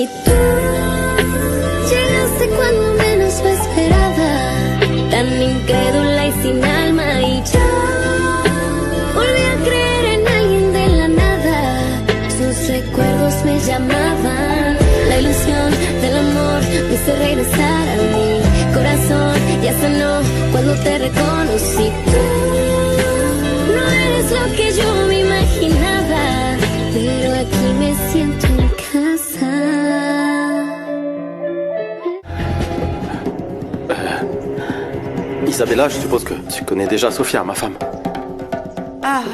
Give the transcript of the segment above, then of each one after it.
Y tú llegaste cuando menos lo esperaba, tan incrédula y sin alma, y yo volví a creer en alguien de la nada. Sus recuerdos me llamaban, la ilusión del amor me hizo regresar a mi corazón. Ya sanó cuando te reconocí. Tú no eres lo que yo me imaginaba, pero aquí me siento en casa. Isabella, je suppose que tu connais déjà Sofia, ma femme. Ah,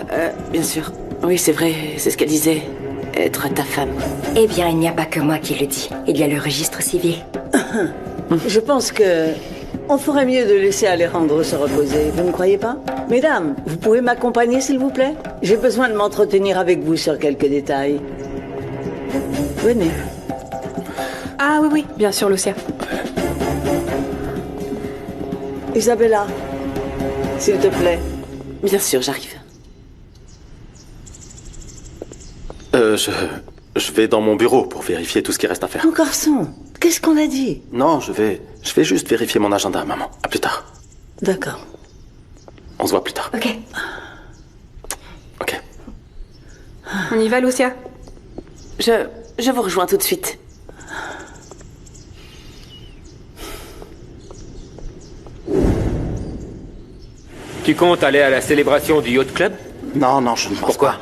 bien sûr. Oui, c'est vrai, c'est ce qu'elle disait. Être ta femme. Eh bien, il n'y a pas que moi qui le dis. Il y a le registre civil. Je pense que on ferait mieux de laisser Alejandro se reposer, vous ne croyez pas? Mesdames, vous pouvez m'accompagner s'il vous plaît? J'ai besoin de m'entretenir avec vous sur quelques détails. Venez. Ah oui, bien sûr, Lucia. Isabella, s'il te plaît. Bien sûr, j'arrive. Je vais dans mon bureau pour vérifier tout ce qui reste à faire. Mon garçon, qu'est-ce qu'on a dit? Non, je vais juste vérifier mon agenda, maman. À plus tard. D'accord. On se voit plus tard. Ok. Ok. On y va, Lucia? Je vous rejoins tout de suite. Tu comptes aller à la célébration du Yacht Club? Non, non, je ne pense Pourquoi? pas.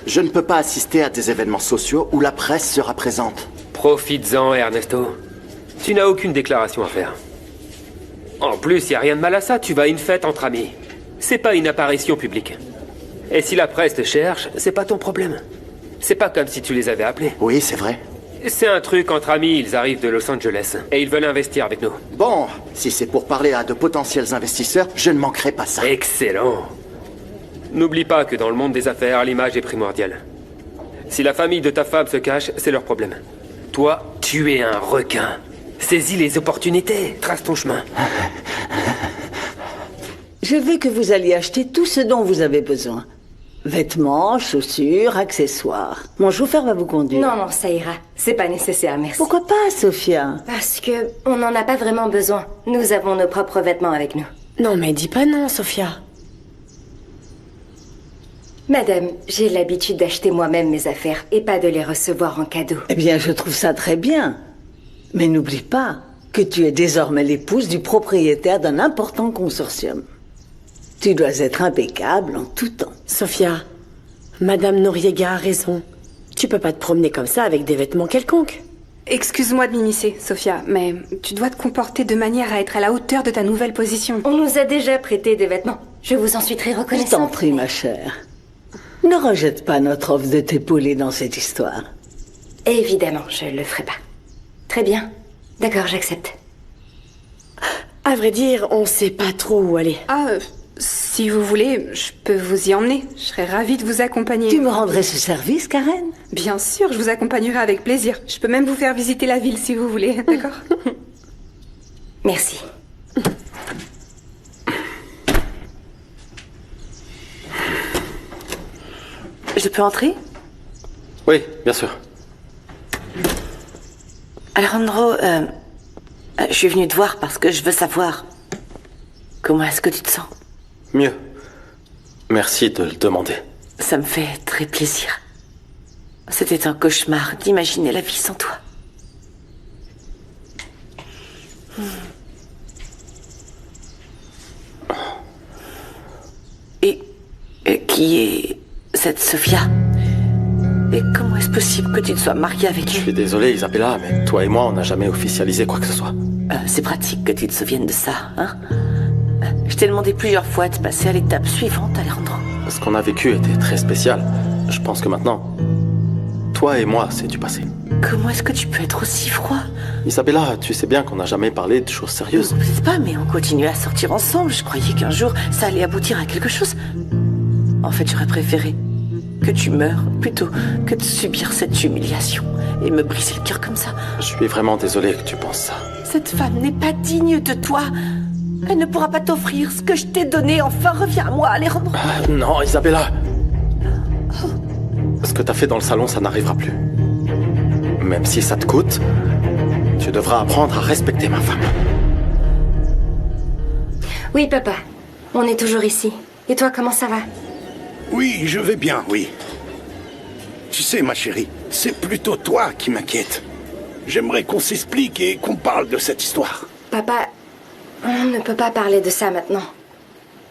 Je ne peux pas assister à des événements sociaux où la presse sera présente. Profites-en, Ernesto. Tu n'as aucune déclaration à faire. En plus, y a rien de mal à ça, tu vas à une fête entre amis. C'est pas une apparition publique. Et si la presse te cherche, c'est pas ton problème. C'est pas comme si tu les avais appelés. Oui, c'est vrai. C'est un truc entre amis, ils arrivent de Los Angeles. Et ils veulent investir avec nous. Bon, si c'est pour parler à de potentiels investisseurs, je ne manquerai pas ça. Excellent. N'oublie pas que dans le monde des affaires, l'image est primordiale. Si la famille de ta femme se cache, c'est leur problème. Toi, tu es un requin. Saisis les opportunités. Trace ton chemin. Je veux que vous alliez acheter tout ce dont vous avez besoin. Vêtements, chaussures, accessoires. Mon chauffeur va vous conduire. Non, non, ça ira. C'est pas nécessaire, merci. Pourquoi pas, Sophia? Parce que on n'en a pas vraiment besoin. Nous avons nos propres vêtements avec nous. Non, mais dis pas non, Sophia. Madame, j'ai l'habitude d'acheter moi-même mes affaires et pas de les recevoir en cadeau. Eh bien, je trouve ça très bien. Mais n'oublie pas que tu es désormais l'épouse du propriétaire d'un important consortium. Tu dois être impeccable en tout temps. Sophia, Madame Noriega a raison. Tu peux pas te promener comme ça avec des vêtements quelconques. Excuse-moi de m'immiscer, Sophia, mais tu dois te comporter de manière à être à la hauteur de ta nouvelle position. On nous a déjà prêté des vêtements. Je vous en suis très Je t'en reconnaissante. prie, ma chère. Ne rejette pas notre offre de t'épauler dans cette histoire. Évidemment, je le ferai pas. Très bien. D'accord, j'accepte. À vrai dire, on sait pas trop où aller. Ah, si vous voulez, je peux vous y emmener. Je serais ravie de vous accompagner. Tu me rendrais ce service, Karen? Bien sûr, je vous accompagnerai avec plaisir. Je peux même vous faire visiter la ville si vous voulez, d'accord? Merci. Je peux entrer? Oui, bien sûr. Alejandro, je suis venue te voir parce que je veux savoir comment est-ce que tu te sens. Mieux. Merci de le demander. Ça me fait très plaisir. C'était un cauchemar d'imaginer la vie sans toi. Et qui est cette Sophia? Et comment est-ce possible que tu te sois mariée avec Je elle? suis désolé, Isabella, mais toi et moi, on n'a jamais officialisé quoi que ce soit. C'est pratique que tu te souviennes de ça, hein? Je t'ai demandé plusieurs fois de passer à l'étape suivante, Alejandro. Ce qu'on a vécu était très spécial. Je pense que maintenant, toi et moi, c'est du passé. Comment est-ce que tu peux être aussi froid? Isabella, tu sais bien qu'on n'a jamais parlé de choses sérieuses. Non, peut-être pas, mais on continue à sortir ensemble. Je croyais qu'un jour, ça allait aboutir à quelque chose. En fait, j'aurais préféré que tu meurs plutôt que de subir cette humiliation et me briser le cœur comme ça. Je suis vraiment désolé que tu penses ça. Cette femme n'est pas digne de toi. Elle ne pourra pas t'offrir ce que je t'ai donné. Enfin, reviens à moi, Alejandro. Non, Isabella. Ce que t'as fait dans le salon, ça n'arrivera plus. Même si ça te coûte, tu devras apprendre à respecter ma femme. Oui, papa. On est toujours ici. Et toi, comment ça va? Oui, je vais bien, oui. Tu sais, ma chérie, c'est plutôt toi qui m'inquiète. J'aimerais qu'on s'explique et qu'on parle de cette histoire. Papa, on ne peut pas parler de ça maintenant.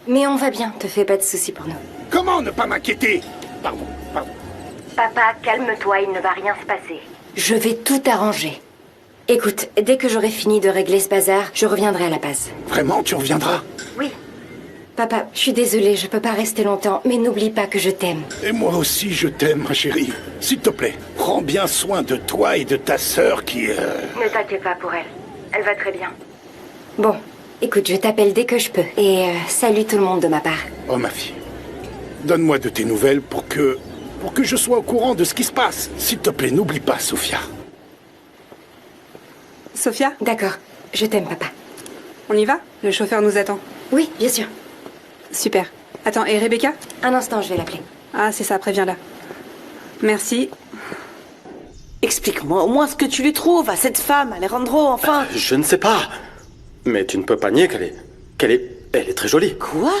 Mais on va bien, te fais pas de soucis pour nous. Comment ne pas m'inquiéter? Pardon. Papa, calme-toi, il ne va rien se passer. Je vais tout arranger. Écoute, dès que j'aurai fini de régler ce bazar, je reviendrai à la base. Vraiment, tu reviendras? Oui. Papa, je suis désolée, je peux pas rester longtemps, mais n'oublie pas que je t'aime. Et moi aussi, je t'aime, ma chérie. S'il te plaît, prends bien soin de toi et de ta sœur qui... Ne t'inquiète pas pour elle. Elle va très bien. Bon, écoute, je t'appelle dès que je peux. Et salut tout le monde de ma part. Oh, ma fille. Donne-moi de tes nouvelles pour que je sois au courant de ce qui se passe. S'il te plaît, n'oublie pas, Sophia. Sophia, D'accord, je t'aime, papa. on y va? Le chauffeur nous attend. Oui, bien sûr. Super. Attends, et Rebecca? Un instant, je vais l'appeler. Ah, c'est ça, préviens-la. Merci. Explique-moi au moins ce que tu lui trouves à cette femme, Alejandro, enfin. Je ne sais pas. Mais tu ne peux pas nier elle est très jolie. Quoi?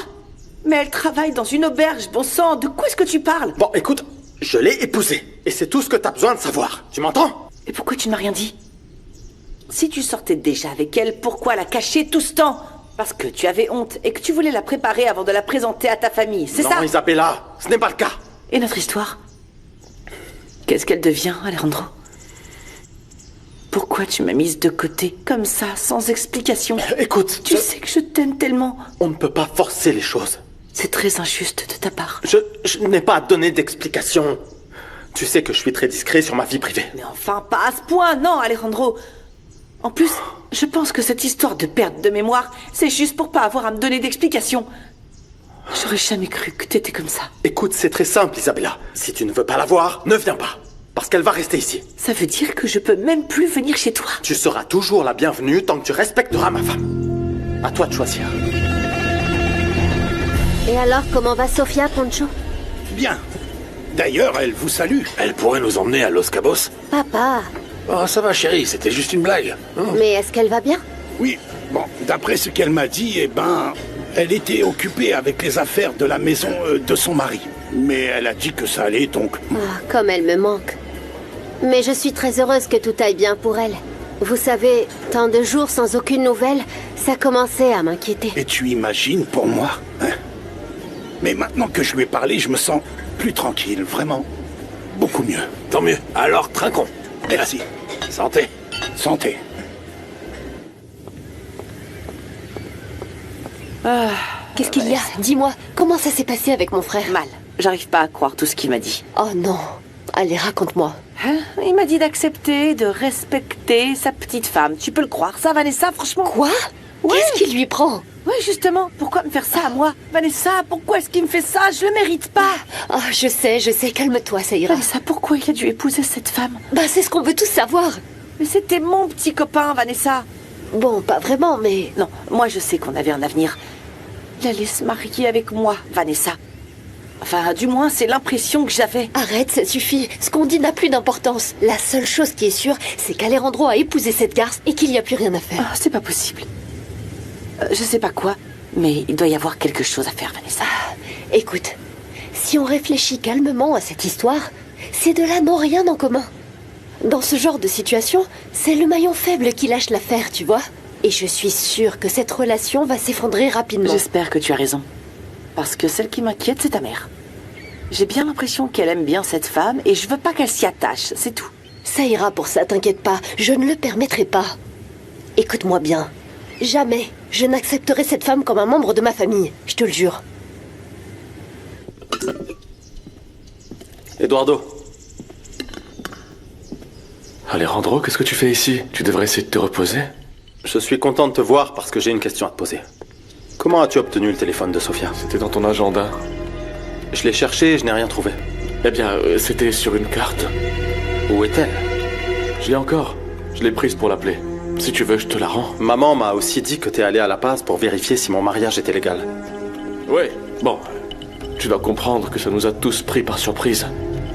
Mais elle travaille dans une auberge, bon sang, de quoi est-ce que tu parles? Bon, écoute, je l'ai épousée. Et c'est tout ce que t'as besoin de savoir. Tu m'entends? Et pourquoi tu ne m'as rien dit? Si tu sortais déjà avec elle, pourquoi la cacher tout ce temps? Parce que tu avais honte et que tu voulais la préparer avant de la présenter à ta famille, c'est ça? Non, Isabella, ce n'est pas le cas. Et notre histoire? Qu'est-ce qu'elle devient, Alejandro? Pourquoi tu m'as mise de côté, comme ça, sans explication? Écoute, Tu sais que je t'aime tellement. on ne peut pas forcer les choses. C'est très injuste de ta part. Je n'ai pas à donner d'explication. Tu sais que je suis très discret sur ma vie privée. Mais enfin, pas à ce point, non, Alejandro. En plus, je pense que cette histoire de perte de mémoire, c'est juste pour pas avoir à me donner d'explications. J'aurais jamais cru que t'étais comme ça. Écoute, c'est très simple, Isabella. Si tu ne veux pas la voir, ne viens pas. Parce qu'elle va rester ici. Ça veut dire que je peux même plus venir chez toi. Tu seras toujours la bienvenue tant que tu respecteras ma femme. À toi de choisir. Et alors, comment va Sofia, Poncho? Bien. D'ailleurs, elle vous salue. Elle pourrait nous emmener à Los Cabos. Papa, Oh, ça va, chérie, c'était juste une blague. mais est-ce qu'elle va bien? Oui, bon, d'après ce qu'elle m'a dit, elle était occupée avec les affaires de la maison de son mari. Mais elle a dit que ça allait, donc... Ah, comme elle me manque. Mais je suis très heureuse que tout aille bien pour elle. Vous savez, tant de jours sans aucune nouvelle, ça commençait à m'inquiéter. Et tu imagines pour moi, hein? Mais maintenant que je lui ai parlé, je me sens plus tranquille, vraiment. Beaucoup mieux. Tant mieux. Alors, trinquons. Merci. Santé. Santé. Qu'est-ce qu'il y a? Dis-moi, comment ça s'est passé avec mon frère? Mal. J'arrive pas à croire tout ce qu'il m'a dit. Oh non. Allez, raconte-moi. Hein? Il m'a dit d'accepter, de respecter sa petite femme. Tu peux le croire, ça, Vanessa, franchement? Quoi? Ouais. Qu'est-ce qu'il lui prend? Oui, justement. Pourquoi me faire ça à moi? Vanessa, pourquoi est-ce qu'il me fait ça? Je le mérite pas. Oh, je sais, calme-toi, ça ira. Vanessa, pourquoi il a dû épouser cette femme? Bah, c'est ce qu'on veut tous savoir. Mais c'était mon petit copain, Vanessa. Bon, pas vraiment, mais... Non, moi je sais qu'on avait un avenir. Il allait se marier avec moi, Vanessa. Enfin, du moins, c'est l'impression que j'avais. Arrête, ça suffit. Ce qu'on dit n'a plus d'importance. La seule chose qui est sûre, c'est qu'Alejandro a épousé cette garce et qu'il n'y a plus rien à faire. Ah, c'est pas possible. Je sais pas quoi, mais il doit y avoir quelque chose à faire, Vanessa. Écoute, si on réfléchit calmement à cette histoire, ces deux-là n'ont rien en commun. Dans ce genre de situation, c'est le maillon faible qui lâche l'affaire, tu vois. Et je suis sûre que cette relation va s'effondrer rapidement. J'espère que tu as raison. Parce que celle qui m'inquiète, c'est ta mère. J'ai bien l'impression qu'elle aime bien cette femme et je veux pas qu'elle s'y attache, c'est tout. Ça ira pour ça, t'inquiète pas. Je ne le permettrai pas. Écoute-moi bien. Jamais je n'accepterai cette femme comme un membre de ma famille. Je te le jure. Eduardo. Alejandro, qu'est-ce que tu fais ici? Tu devrais essayer de te reposer. Je suis content de te voir parce que j'ai une question à te poser. Comment as-tu obtenu le téléphone de Sofia? C'était dans ton agenda. Je l'ai cherché et je n'ai rien trouvé. Eh bien, c'était sur une carte. Où est-elle? Je l'ai encore. Je l'ai prise pour l'appeler. Si tu veux, je te la rends. Maman m'a aussi dit que t'es allé à La Paz pour vérifier si mon mariage était légal. Ouais, bon. Tu dois comprendre que ça nous a tous pris par surprise.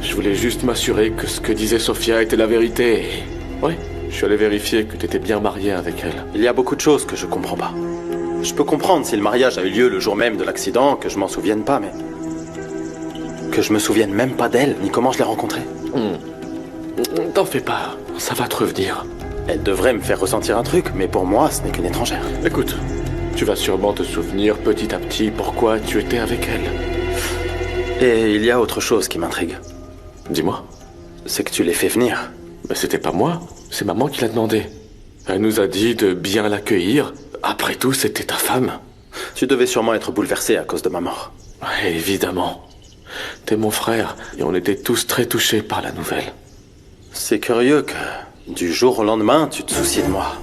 Je voulais juste m'assurer que ce que disait Sophia était la vérité. Oui, je suis allé vérifier que t'étais bien marié avec elle. Il y a beaucoup de choses que je comprends pas. Je peux comprendre si le mariage a eu lieu le jour même de l'accident, que je m'en souvienne pas, mais... que je me souvienne même pas d'elle, ni comment je l'ai rencontrée. T'en fais pas, ça va te revenir. Elle devrait me faire ressentir un truc, mais pour moi, ce n'est qu'une étrangère. Écoute, tu vas sûrement te souvenir petit à petit pourquoi tu étais avec elle. Et il y a autre chose qui m'intrigue. Dis-moi. C'est que tu l'as fait venir. Mais c'était pas moi, c'est maman qui l'a demandé. Elle nous a dit de bien l'accueillir. Après tout, c'était ta femme. Tu devais sûrement être bouleversé à cause de ma mort. Ouais, évidemment. T'es mon frère, et on était tous très touchés par la nouvelle. C'est curieux que, du jour au lendemain, tu te soucies de moi.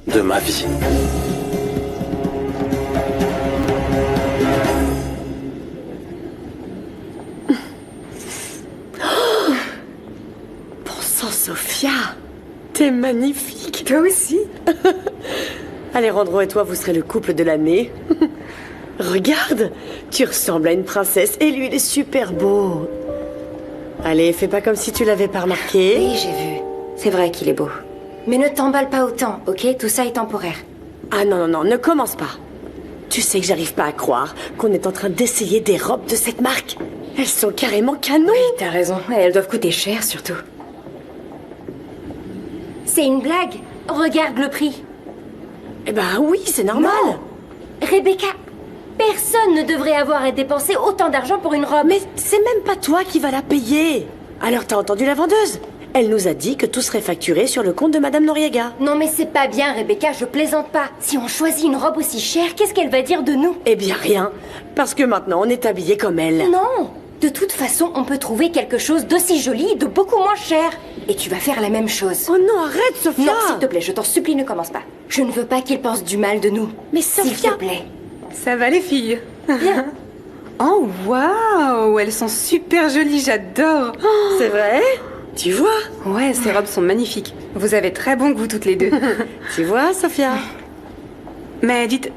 De ma vie. Bon sang, Sophia, t'es magnifique. Toi aussi. Alejandro et toi, vous serez le couple de l'année. Regarde, tu ressembles à une princesse et lui, il est super beau. Allez, fais pas comme si tu l'avais pas remarqué. Oui, j'ai vu. C'est vrai qu'il est beau. Mais ne t'emballe pas autant, ok? Tout ça est temporaire. Ah non, ne commence pas. Tu sais que j'arrive pas à croire qu'on est en train d'essayer des robes de cette marque. Elles sont carrément canon. Oui, t'as raison. Et elles doivent coûter cher, surtout. C'est une blague. Regarde le prix. Eh ben oui, c'est normal. Non. Rebecca, personne ne devrait avoir à dépenser autant d'argent pour une robe. Mais c'est même pas toi qui vas la payer. Alors t'as entendu la vendeuse? Elle nous a dit que tout serait facturé sur le compte de Madame Noriega. Non mais c'est pas bien, Rebecca, je plaisante pas. Si on choisit une robe aussi chère, qu'est-ce qu'elle va dire de nous? Eh bien rien, parce que maintenant on est habillés comme elle. Non. De toute façon, on peut trouver quelque chose d'aussi joli et de beaucoup moins cher. Et tu vas faire la même chose. Oh non, arrête, Sophia! Non, s'il te plaît, je t'en supplie, ne commence pas. Je ne veux pas qu'il pense du mal de nous. Mais Sophia... S'il te plaît. Ça va les filles? Bien. Oh waouh, elles sont super jolies, j'adore. C'est vrai? Tu vois? Ouais, ces robes sont magnifiques. Vous avez très bon goût toutes les deux. Tu vois, Sophia? Mais dites,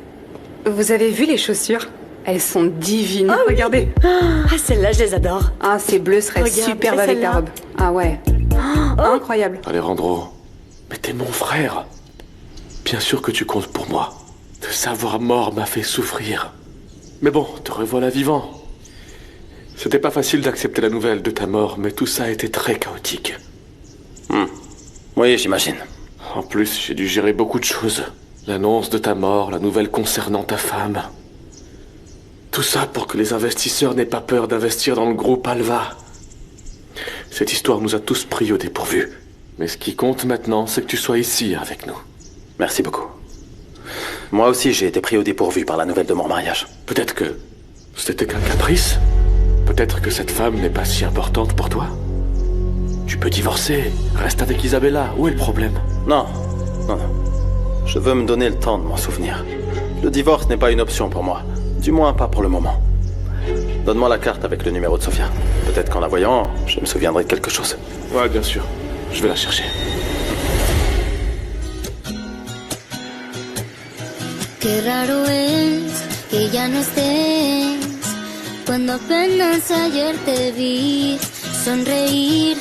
vous avez vu les chaussures? Elles sont divines. Oh, regardez. Ah, celles-là, je les adore. Ah, ces bleus seraient Regarde, superbes et avec ta celle-là. robe. Ah ouais. Incroyable. Alejandro, mais t'es mon frère. Bien sûr que tu comptes pour moi. Te savoir mort m'a fait souffrir. Mais bon, te revoilà vivant. C'était pas facile d'accepter la nouvelle de ta mort, mais tout ça a été très chaotique. Oui, j'imagine. En plus, j'ai dû gérer beaucoup de choses. L'annonce de ta mort, la nouvelle concernant ta femme. Tout ça pour que les investisseurs n'aient pas peur d'investir dans le groupe Alva. Cette histoire nous a tous pris au dépourvu. Mais ce qui compte maintenant, c'est que tu sois ici avec nous. Merci beaucoup. Moi aussi, j'ai été pris au dépourvu par la nouvelle de mon mariage. Peut-être que c'était qu'un caprice. Peut-être que cette femme n'est pas si importante pour toi. Tu peux divorcer, reste avec Isabella. Où est le problème? Non. Je veux me donner le temps de m'en souvenir. Le divorce n'est pas une option pour moi. Du moins, pas pour le moment. Donne-moi la carte avec le numéro de Sophia. Peut-être qu'en la voyant, je me souviendrai de quelque chose. Ouais, bien sûr. Je vais la chercher. Qué raro es que ya no estés cuando apenas ayer te vi sonreír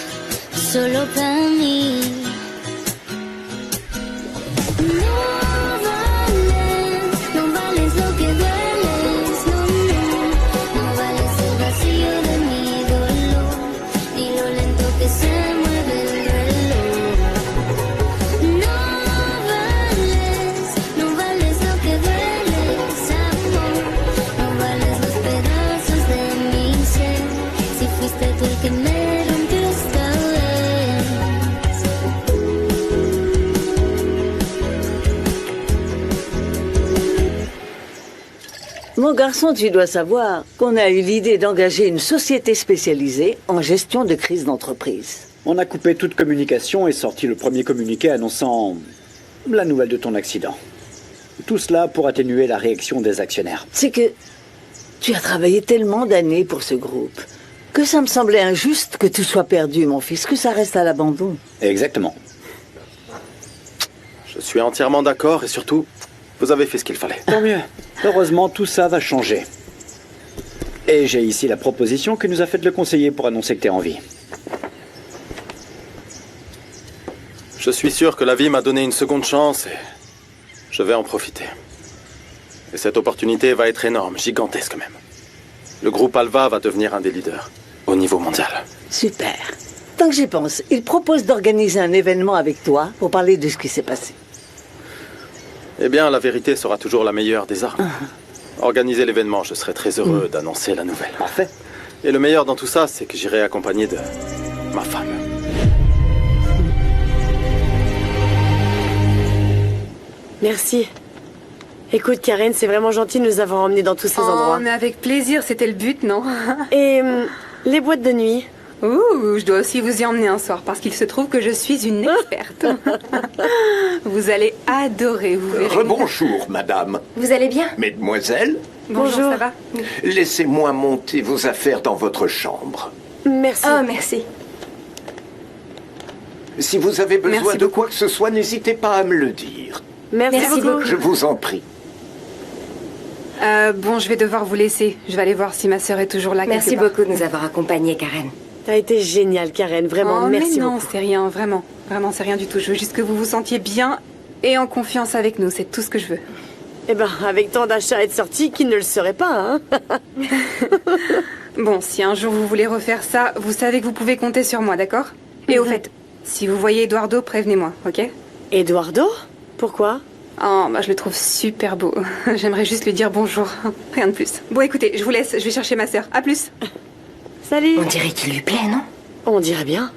solo para mí. No vales lo que dueles, no vales el vacío de mi dolor, ni lo lento que se mueve el reloj. No vales lo que dueles, amor, no vales los pedazos de mi ser, si fuiste tú el que me rompió esta vez. Mon garçon, tu dois savoir qu'on a eu l'idée d'engager une société spécialisée en gestion de crise d'entreprise. On a coupé toute communication et sorti le premier communiqué annonçant la nouvelle de ton accident. Tout cela pour atténuer la réaction des actionnaires. C'est que tu as travaillé tellement d'années pour ce groupe que ça me semblait injuste que tout soit perdu, mon fils, que ça reste à l'abandon. Exactement. Je suis entièrement d'accord et surtout, vous avez fait ce qu'il fallait. Tant mieux. Heureusement, tout ça va changer. Et j'ai ici la proposition que nous a faite le conseiller pour annoncer que t'es en vie. Je suis sûr que la vie m'a donné une seconde chance et je vais en profiter. Et cette opportunité va être énorme, gigantesque même. Le groupe Alva va devenir un des leaders, au niveau mondial. Super. Tant que j'y pense, il propose d'organiser un événement avec toi pour parler de ce qui s'est passé. Eh bien, la vérité sera toujours la meilleure des armes. Organiser l'événement, je serai très heureux d'annoncer la nouvelle. Parfait. Et le meilleur dans tout ça, c'est que j'irai accompagné de ma femme. Merci. Écoute, Karen, c'est vraiment gentil de nous avoir emmenés dans tous ces endroits. Mais avec plaisir, c'était le but, non? Et les boîtes de nuit? Ouh, je dois aussi vous y emmener un soir, parce qu'il se trouve que je suis une experte. Vous allez adorer, vous verrez. Rebonjour, madame. Vous allez bien? Mesdemoiselles, Bonjour, ça va? laissez-moi monter vos affaires dans votre chambre. Merci. Oh, merci. Si vous avez besoin Merci de beaucoup. quoi que ce soit, n'hésitez pas à me le dire. Merci beaucoup. Je vous en prie. Bon, je vais devoir vous laisser. Je vais aller voir si ma sœur est toujours là. Merci quelque part. beaucoup de nous avoir accompagnés, Karen. T'as été géniale, Karen. Vraiment, Oh, merci mais non, beaucoup. c'est rien, vraiment. Vraiment, c'est rien du tout. Je veux juste que vous vous sentiez bien et en confiance avec nous. C'est tout ce que je veux. Eh ben, avec tant d'achats et de sorties, qui ne le serait pas, hein? Bon, si un jour vous voulez refaire ça, vous savez que vous pouvez compter sur moi, d'accord? Et au fait, si vous voyez Eduardo, prévenez-moi, ok? Eduardo? Pourquoi? Oh, bah, je le trouve super beau. J'aimerais juste lui dire bonjour. Rien de plus. Bon, écoutez, je vous laisse. Je vais chercher ma sœur. À plus. Salut. On dirait qu'il lui plaît, non? On dirait bien.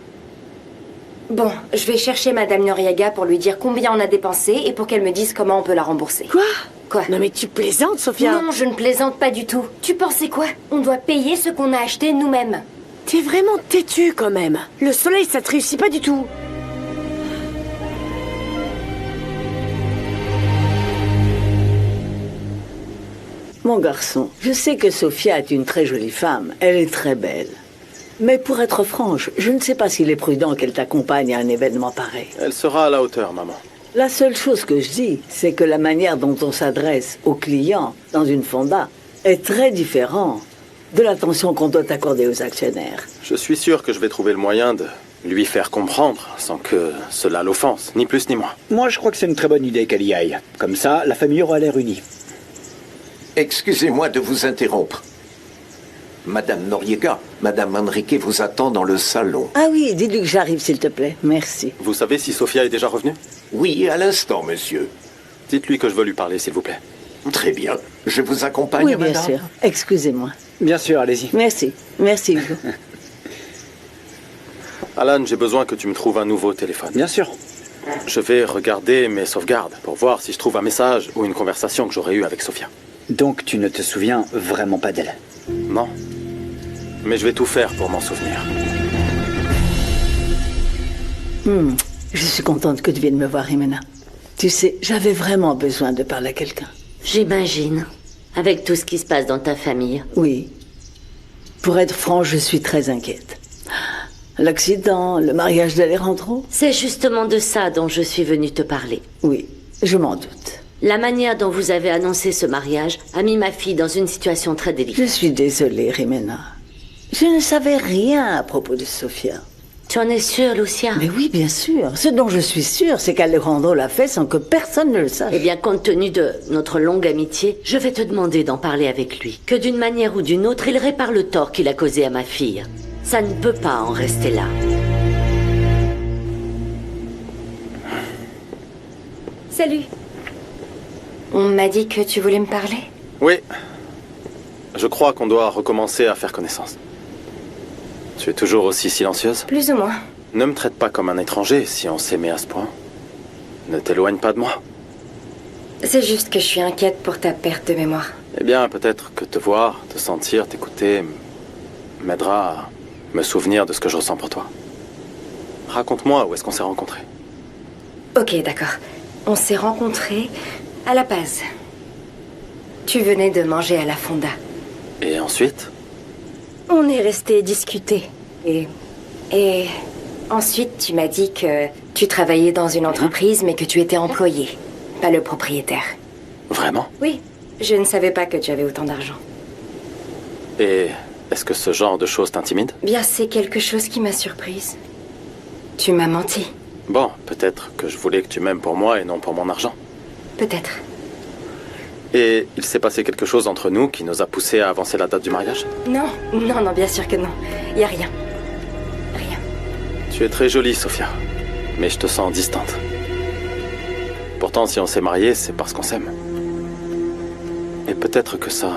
Bon, je vais chercher Madame Noriega pour lui dire combien on a dépensé et pour qu'elle me dise comment on peut la rembourser. Quoi? Quoi? Non mais tu plaisantes, Sophia. Non, je ne plaisante pas du tout. Tu pensais quoi? On doit payer ce qu'on a acheté nous-mêmes. T'es vraiment têtu quand même. Le soleil, ça te réussit pas du tout. Mon garçon, je sais que Sophia est une très jolie femme. Elle est très belle. Mais pour être franche, je ne sais pas s'il est prudent qu'elle t'accompagne à un événement pareil. Elle sera à la hauteur, maman. La seule chose que je dis, c'est que la manière dont on s'adresse aux clients dans une fonda est très différente de l'attention qu'on doit accorder aux actionnaires. Je suis sûr que je vais trouver le moyen de lui faire comprendre sans que cela l'offense, ni plus ni moins. Moi, je crois que c'est une très bonne idée qu'elle y aille. Comme ça, la famille aura l'air unie. Excusez-moi de vous interrompre. Madame Noriega, Madame Enrique vous attend dans le salon. Ah oui, dis-lui que j'arrive, s'il te plaît. Merci. Vous savez si Sophia est déjà revenue? Oui, à l'instant, monsieur. Dites-lui que je veux lui parler, s'il vous plaît. Très bien. Je vous accompagne, Oui, bien madame. sûr. Excusez-moi. Bien sûr, allez-y. Merci. Merci, Hugo. Alan, j'ai besoin que tu me trouves un nouveau téléphone. Bien sûr. Je vais regarder mes sauvegardes pour voir si je trouve un message ou une conversation que j'aurais eue avec Sophia. Donc, tu ne te souviens vraiment pas d'elle? Non. Mais je vais tout faire pour m'en souvenir. Je suis contente que tu viennes me voir, Jimena. Tu sais, j'avais vraiment besoin de parler à quelqu'un. J'imagine. Avec tout ce qui se passe dans ta famille. Oui. Pour être franc, je suis très inquiète. L'accident, le mariage d'Alejandro? C'est justement de ça dont je suis venue te parler. Oui, je m'en doute. La manière dont vous avez annoncé ce mariage a mis ma fille dans une situation très délicate. Je suis désolée, Jimena. Je ne savais rien à propos de Sophia. Tu en es sûre, Lucia? Mais oui, bien sûr. Ce dont je suis sûre, c'est qu'Alejandro l'a fait sans que personne ne le sache. Eh bien, compte tenu de notre longue amitié, je vais te demander d'en parler avec lui. Que d'une manière ou d'une autre, il répare le tort qu'il a causé à ma fille. Ça ne peut pas en rester là. Salut. On m'a dit que tu voulais me parler. Oui. Je crois qu'on doit recommencer à faire connaissance. Tu es toujours aussi silencieuse? Plus ou moins. Ne me traite pas comme un étranger si on s'aimait à ce point. Ne t'éloigne pas de moi. C'est juste que je suis inquiète pour ta perte de mémoire. Eh bien, peut-être que te voir, te sentir, t'écouter m'aidera à me souvenir de ce que je ressens pour toi. Raconte-moi où est-ce qu'on s'est rencontrés. Ok, d'accord. On s'est rencontrés à La Paz. Tu venais de manger à la fonda. Et ensuite? On est resté discuter. Et ensuite, tu m'as dit que tu travaillais dans une entreprise, mais que tu étais employé, pas le propriétaire. Vraiment? Oui. Je ne savais pas que tu avais autant d'argent. Et est-ce que ce genre de choses t'intimide? Bien, c'est quelque chose qui m'a surprise. Tu m'as menti. Bon, peut-être que je voulais que tu m'aimes pour moi et non pour mon argent. Peut-être. Et il s'est passé quelque chose entre nous qui nous a poussés à avancer la date du mariage? Non, non, bien sûr que non. Y a rien. Rien. Tu es très jolie, Sophia. Mais je te sens distante. Pourtant, si on s'est mariés, c'est parce qu'on s'aime. Et peut-être que ça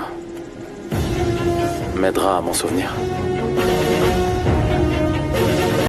m'aidera à m'en souvenir.